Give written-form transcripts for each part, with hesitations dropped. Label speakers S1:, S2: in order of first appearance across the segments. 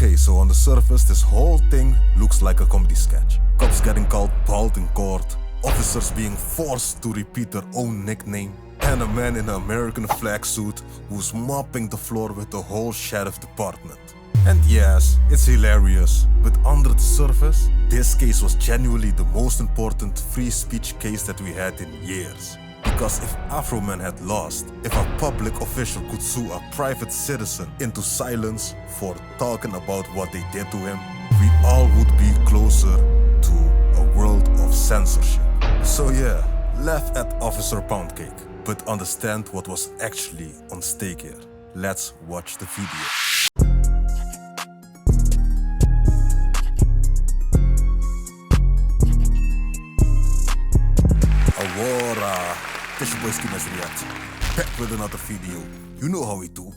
S1: Okay, so on the surface, this whole thing looks like a comedy sketch. Cops getting called bald in court, officers being forced to repeat their own nickname, and a man in an American flag suit who's mopping the floor with the whole sheriff department. And yes, it's hilarious, but under the surface, this case was genuinely the most important free speech case that we had in years. Because if Afroman had lost, if a public official could sue a private citizen into silence for talking about what they did to him, we all would be closer to a world of censorship. So yeah, laugh at Officer Poundcake, but understand what was actually on stake here. Let's watch the video. Awara, this your boy Skimask React, back with another video. You know how we do.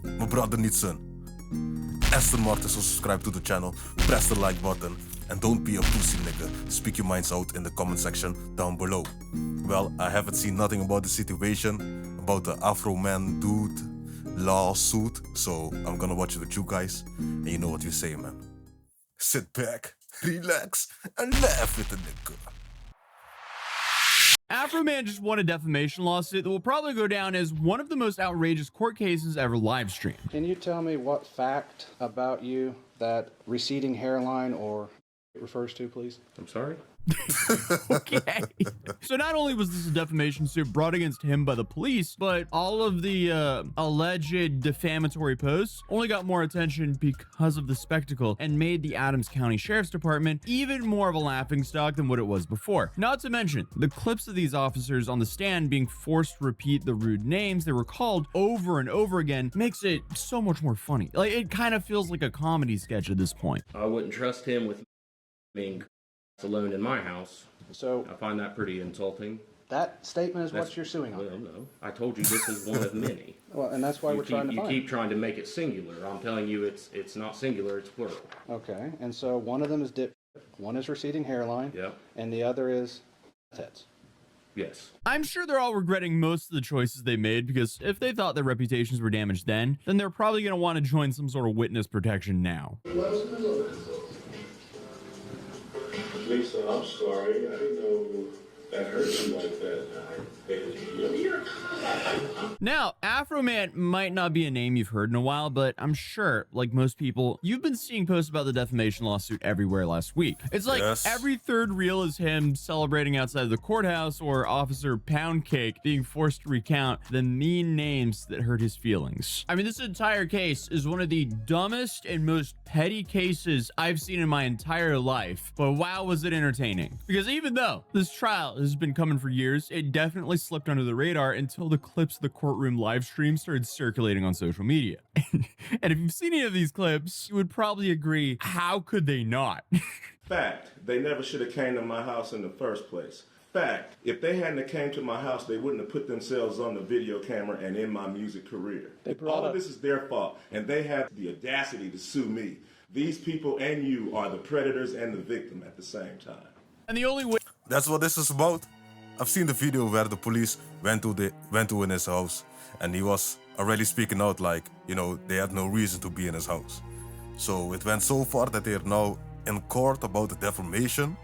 S1: My brother needs son. Aston Martin, so subscribe to the channel, press the like button, and don't be a pussy nigga. Speak your minds out in the comment section down below. Well, I haven't seen nothing about the situation, about the Afroman dude lawsuit, so I'm gonna watch it with you guys, and you know what we say, man. Sit back, relax, and laugh with the nigga.
S2: Afroman just won a defamation lawsuit that will probably go down as one of the most outrageous court cases ever live streamed.
S3: Can you tell me what fact about you that receding hairline or refers to, please?
S4: I'm sorry?
S2: Okay. So not only was this a defamation suit brought against him by the police, but all of the alleged defamatory posts only got more attention because of the spectacle and made the Adams County Sheriff's Department even more of a laughingstock than what it was before. Not to mention, the clips of these officers on the stand being forced to repeat the rude names they were called over and over again makes it so much more funny. Like, it kind of feels like a comedy sketch at this point.
S4: I wouldn't trust him with being alone in my house.
S3: So
S4: I find that pretty insulting.
S3: that statement is what you're suing on.
S4: Well, no. I told you this is one of many.
S3: Well, and that's why we're trying to
S4: You
S3: find.
S4: keep trying to make it singular. I'm telling you it's not singular, it's plural.
S3: Okay, and so one of them is one is receding hairline,
S4: Yep.
S3: and the other is tits.
S4: Yes.
S2: I'm sure they're all regretting most of the choices they made, because if they thought their reputations were damaged then they're probably going to want to join some sort of witness protection now.
S5: Lisa, I'm sorry. I didn't know that hurt you like that.
S2: Now, Afroman might not be a name you've heard in a while, but I'm sure, like most people, you've been seeing posts about the defamation lawsuit everywhere last week. It's like every third reel is him celebrating outside of the courthouse, or Officer Poundcake being forced to recount the mean names that hurt his feelings. I mean, this entire case is one of the dumbest and most petty cases I've seen in my entire life, but wow, was it entertaining. Because even though this trial has been coming for years, it definitely slipped under the radar until the clips of the courtroom live stream started circulating on social media. And if you've seen any of these clips, you would probably agree, how could they not?
S5: Fact, they never should have came to my house in the first place. Fact, if they hadn't have came to my house, they wouldn't have put themselves on the video camera and in my music career. All of this is their fault, and they have the audacity to sue me. These people and you are the predators and the victim at the same time.
S2: And the only way...
S1: That's what this is about. I've seen the video where the police went to in his house, and he was already speaking out like, you know, they had no reason to be in his house. So it went so far that they're now in court about the defamation.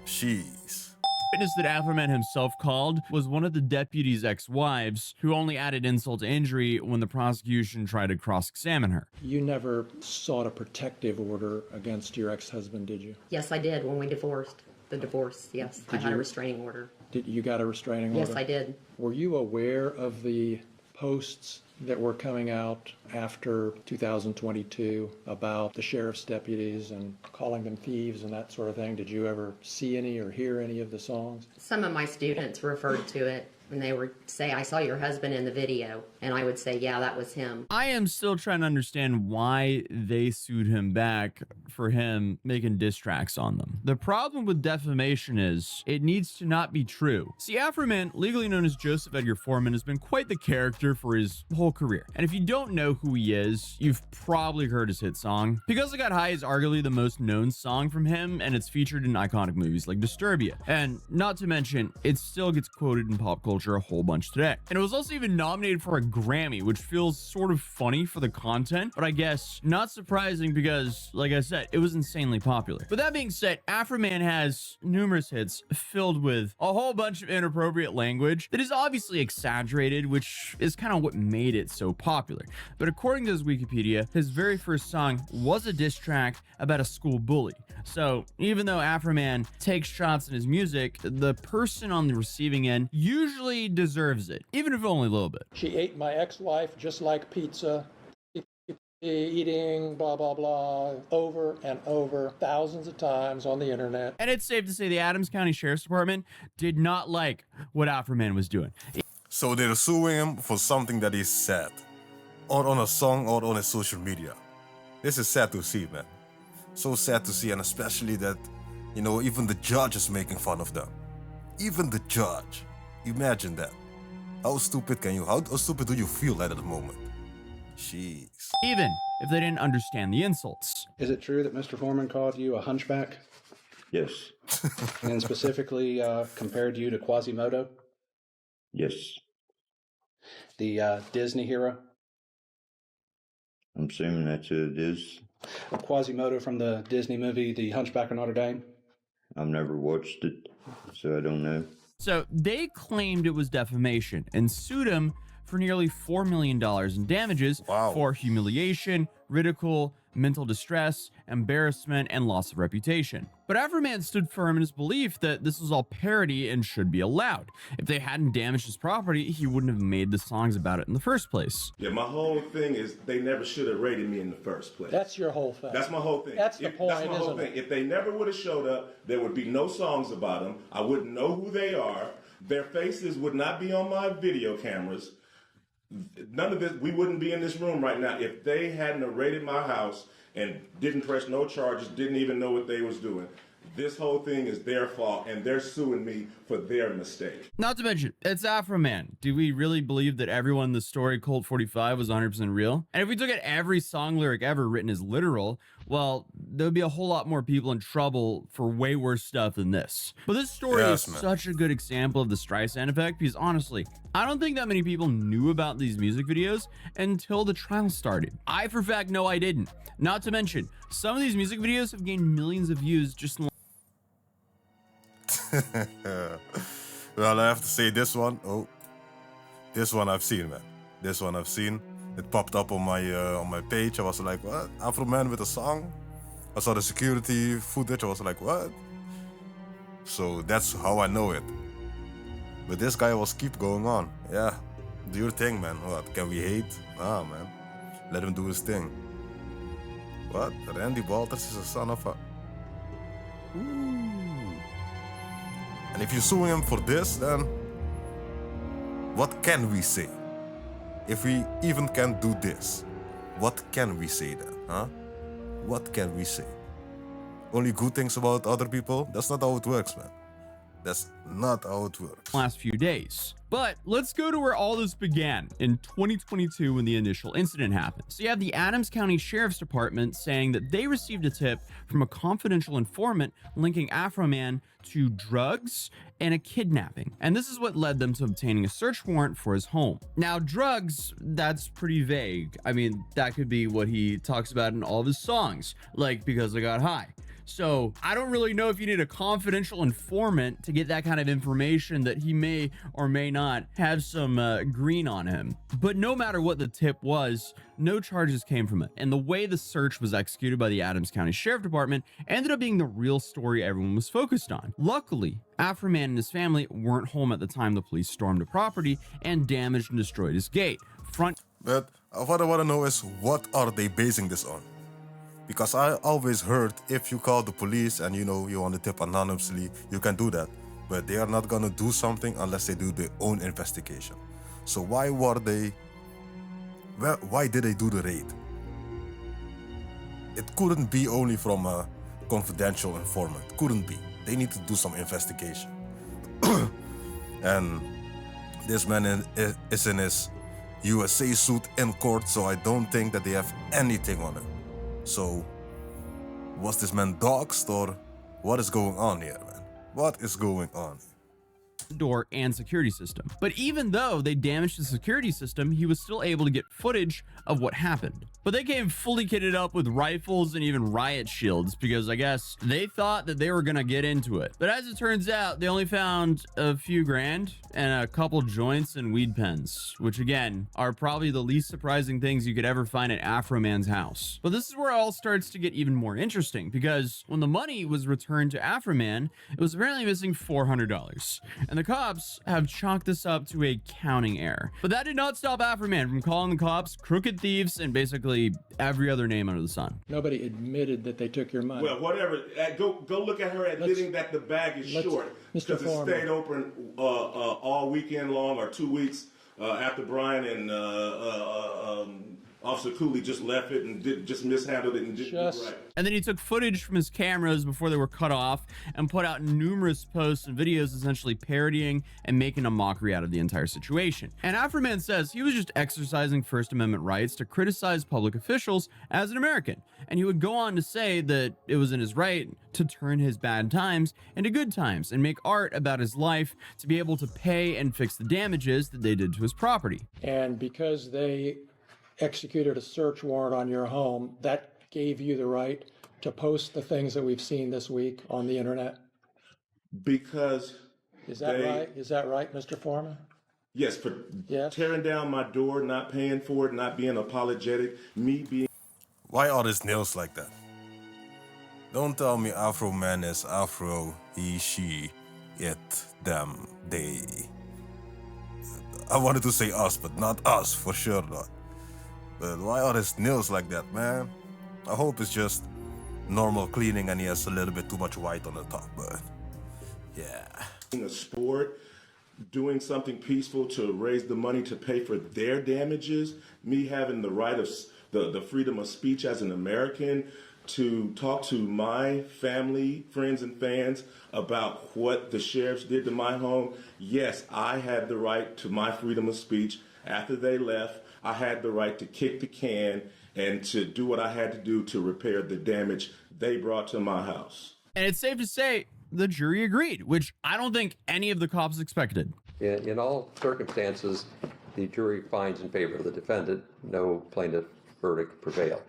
S1: Jeez.
S2: Witness that Afroman himself called was one of the deputy's ex-wives, who only added insult to injury when the prosecution tried to cross-examine her.
S6: You never sought a protective order against your ex-husband, did you?
S7: Yes, I did when we divorced. The divorce, yes. I had a restraining order.
S6: Did you got a restraining order?
S7: Yes, I did.
S6: Were you aware of the posts that were coming out after 2022 about the sheriff's deputies and calling them thieves and that sort of thing? Did you ever see any or hear any of the songs?
S7: Some of my students referred to it, and they would say, I saw your husband in the video. And I would say, yeah, that was him.
S2: I am still trying to understand why they sued him back for him making diss tracks on them. The problem with defamation is it needs to not be true. See, Afroman, legally known as Joseph Edgar Foreman, has been quite the character for his whole career. And if you don't know who he is, you've probably heard his hit song. Because I Got High is arguably the most known song from him, and it's featured in iconic movies like Disturbia. And not to mention, it still gets quoted in pop culture culture a whole bunch today. And it was also even nominated for a Grammy, which feels sort of funny for the content, but I guess not surprising because, like I said, it was insanely popular. But that being said, Afroman has numerous hits filled with a whole bunch of inappropriate language that is obviously exaggerated, which is kind of what made it so popular. But according to his Wikipedia, his very first song was a diss track about a school bully. So even though Afroman takes shots in his music, the person on the receiving end usually deserves it, even if only a little bit.
S6: She ate my ex-wife just like pizza. Eating blah blah blah over and over thousands of times on the internet.
S2: And it's safe to say the Adams County Sheriff's Department did not like what Afroman was doing.
S1: So they're suing him for something that he said, or on a song or on his social media. This is sad to see, man. So sad to see, and especially that, you know, even the judge is making fun of them. Even the judge. Imagine that. How stupid how stupid do you feel at that moment? Jeez.
S2: Even if they didn't understand the insults.
S3: Is it true that Mr. Foreman called you a hunchback?
S4: Yes.
S3: And specifically compared you to Quasimodo,
S4: Yes.
S3: the Disney hero?
S4: I'm assuming that's who it is.
S3: Quasimodo from the Disney movie, The Hunchback of Notre Dame?
S4: I've never watched it, so I don't know.
S2: So they claimed it was defamation and sued him for nearly $4 million in damages for humiliation, ridicule, mental distress, embarrassment, and loss of reputation. But Afroman stood firm in his belief that this was all parody and should be allowed. If they hadn't damaged his property, he wouldn't have made the songs about it in the first place.
S5: Yeah, my whole thing is they never should have rated me in the first place.
S6: That's your whole thing.
S5: That's my whole thing.
S6: That's the point,
S5: That's my whole
S6: isn't
S5: thing.
S6: it?
S5: If they never would have showed up, there would be no songs about them. I wouldn't know who they are. Their faces would not be on my video cameras. None of this, we wouldn't be in this room right now if they hadn't raided my house and didn't press no charges, didn't even know what they was doing. This whole thing is their fault, and they're suing me for their mistake.
S2: Not to mention, it's Afroman. Do we really believe that everyone in the story Colt 45 was 100% real? And if we took at every song lyric ever written as literal, well, there would be a whole lot more people in trouble for way worse stuff than this. But this story is such a good example of the Streisand effect because honestly, I don't think that many people knew about these music videos until the trial started. I for a fact know I didn't. Not to mention, some of these music videos have gained millions of views just in
S1: Well, I have to say this one. Oh, this one I've seen, man. This one I've seen. It popped up on my page. I was like, what? Afroman with a song? I saw the security footage. I was like, what? So that's how I know it. But this guy was keep going on. Yeah, do your thing, man. What? Can we hate? Nah, man. Let him do his thing. What? Randy Walters is a son of a... Ooh. And if you're suing him for this, then what can we say? If we even can't do this, what can we say then, huh? What can we say? Only good things about other people? That's not how it works, man. That's not how it works.
S2: Last few days. But let's go to where all this began in 2022 when the initial incident happened. So you have the Adams County Sheriff's Department saying that they received a tip from a confidential informant linking Afroman to drugs and a kidnapping. And this is what led them to obtaining a search warrant for his home. Now, drugs, that's pretty vague. I mean, that could be what he talks about in all of his songs, like Because I Got High. So I don't really know if you need a confidential informant to get that kind of information that he may or may not have some green on him. But no matter what the tip was, no charges came from it. And the way the search was executed by the Adams County Sheriff Department ended up being the real story everyone was focused on. Luckily, Afroman and his family weren't home at the time the police stormed the property and damaged and destroyed his gate.
S1: But what I want to know is, what are they basing this on? Because I always heard if you call the police and you want to tip anonymously, you can do that. But they are not going to do something unless they do their own investigation. So why did they do the raid? It couldn't be only from a confidential informant. Couldn't be. They need to do some investigation. And this man is in his USA suit in court, so I don't think that they have anything on him. So, was this man doxxed, or what is going on here, man? What is going on?
S2: door and security system. But even though they damaged the security system, he was still able to get footage of what happened. But they came fully kitted up with rifles and even riot shields because I guess they thought that they were gonna get into it. But as it turns out, they only found a few grand and a couple joints and weed pens, which again are probably the least surprising things you could ever find at Afroman's house. But this is where it all starts to get even more interesting because when the money was returned to Afroman, it was apparently missing $400. And the cops have chalked this up to a counting error. But that did not stop Afroman from calling the cops crooked thieves and basically every other name under the sun.
S6: Nobody admitted that they took your money.
S5: Well, whatever. Go look at her admitting that the bag is short because it stayed open all weekend long or 2 weeks after Brian and Officer Cooley just left it and just mishandled it and didn't do it right.
S2: And then he took footage from his cameras before they were cut off and put out numerous posts and videos essentially parodying and making a mockery out of the entire situation. And Afroman says he was just exercising First Amendment rights to criticize public officials as an American. And he would go on to say that it was in his right to turn his bad times into good times and make art about his life to be able to pay and fix the damages that they did to his property.
S6: And because they executed a search warrant on your home, that gave you the right to post the things that we've seen this week on the internet?
S5: Because
S6: is that right? Is that right, Mr. Foreman?
S5: Yes, for tearing down my door, not paying for it, not being apologetic, me being...
S1: Why are his nails like that? Don't tell me Afroman is Afro, he, she, it, them, they. I wanted to say us, but not us, for sure not. But why are his nails like that, man? I hope it's just normal cleaning and he has a little bit too much white on the top, but yeah.
S5: A sport, doing something peaceful to raise the money to pay for their damages, me having the right of the freedom of speech as an American to talk to my family, friends, and fans about what the sheriffs did to my home. Yes, I had the right to my freedom of speech. After they left, I had the right to kick the can and to do what I had to do to repair the damage they brought to my house.
S2: And it's safe to say the jury agreed, which I don't think any of the cops expected.
S8: In all circumstances, the jury finds in favor of the defendant. No plaintiff verdict prevailed.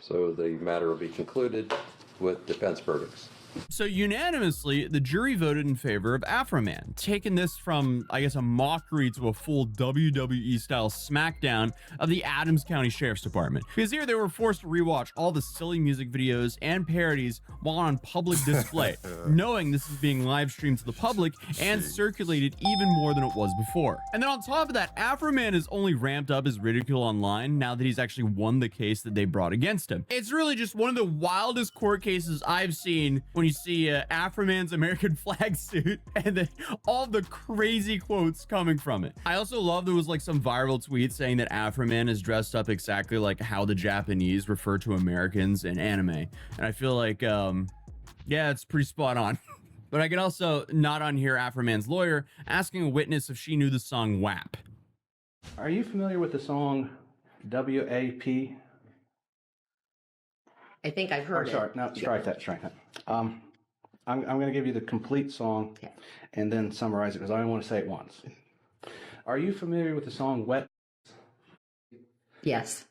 S8: So the matter will be concluded with defense verdicts.
S2: So unanimously, the jury voted in favor of Afroman, taking this from, I guess, a mockery to a full WWE-style smackdown of the Adams County Sheriff's Department. Because here they were forced to rewatch all the silly music videos and parodies while on public display, knowing this is being live streamed to the public and circulated even more than it was before. And then on top of that, Afroman has only ramped up his ridicule online now that he's actually won the case that they brought against him. It's really just one of the wildest court cases I've seen when you see Afroman's American flag suit and then all the crazy quotes coming from it. I also love there was like some viral tweet saying that Afroman is dressed up exactly like how the Japanese refer to Americans in anime. And I feel like, yeah, it's pretty spot on. But I can also not unhear Afroman's lawyer asking a witness if she knew the song WAP.
S3: Are you familiar with the song WAP?
S7: I think I've heard
S3: it. Sorry, no, strike that. I'm going to give you the complete song and then summarize it because I only want to say it once. Are you familiar with the song Wet?
S7: Yes.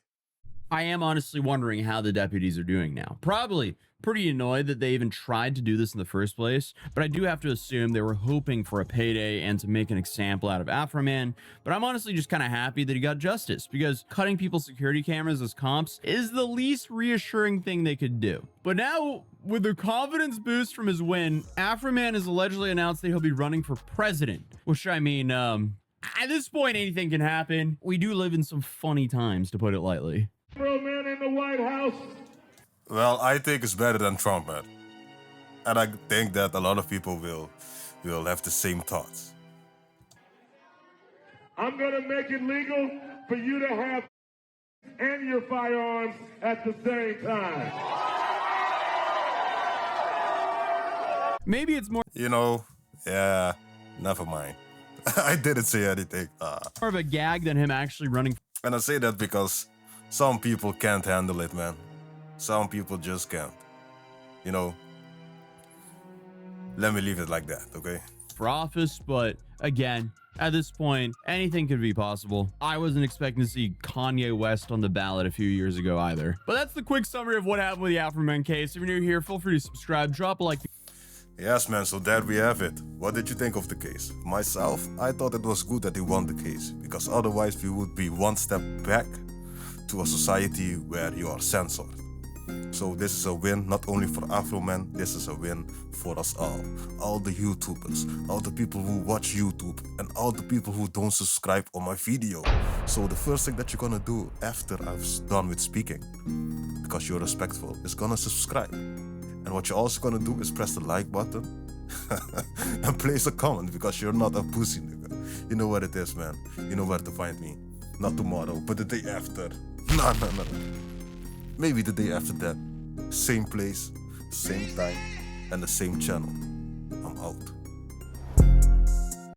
S2: I am honestly wondering how the deputies are doing now. Probably pretty annoyed that they even tried to do this in the first place, but I do have to assume they were hoping for a payday and to make an example out of Afroman. But I'm honestly just kind of happy that he got justice, because cutting people's security cameras as comps is the least reassuring thing they could do. But now, with the confidence boost from his win, Afroman has allegedly announced that he'll be running for president, which I mean, at this point, anything can happen. We do live in some funny times, to put it lightly.
S5: Man in the White House.
S1: Well, I think it's better than Trump, man. And I think that a lot of people will have the same thoughts.
S5: I'm going to make it legal for you to have and your firearms at the same time.
S2: Maybe it's more...
S1: You know, yeah, never mind. I didn't say anything.
S2: More of a gag than him actually running.
S1: And I say that because some people can't handle it, man. Some people just can't. You know, let me leave it like that, okay?
S2: for office, but again, at this point, anything could be possible. I wasn't expecting to see Kanye West on the ballot a few years ago either. But that's the quick summary of what happened with the Afroman case. If you're new here, feel free to subscribe, drop a like.
S1: Yes, man, so there we have it. What did you think of the case? Myself, I thought it was good that he won the case, because otherwise we would be one step back to a society where you are censored. So this is a win not only for Afroman, this is a win for us all the YouTubers, all the people who watch YouTube, and all the people who don't subscribe on my video. So the first thing that you're gonna do after I've done with speaking, because you're respectful, is gonna subscribe. And what you're also gonna do is press the like button and place a comment, because you're not a pussy, nigga. You know what it is, man. You know where to find me. Not tomorrow, but the day after. No. Maybe the day after that. Same place, same time, and the same channel. I'm out.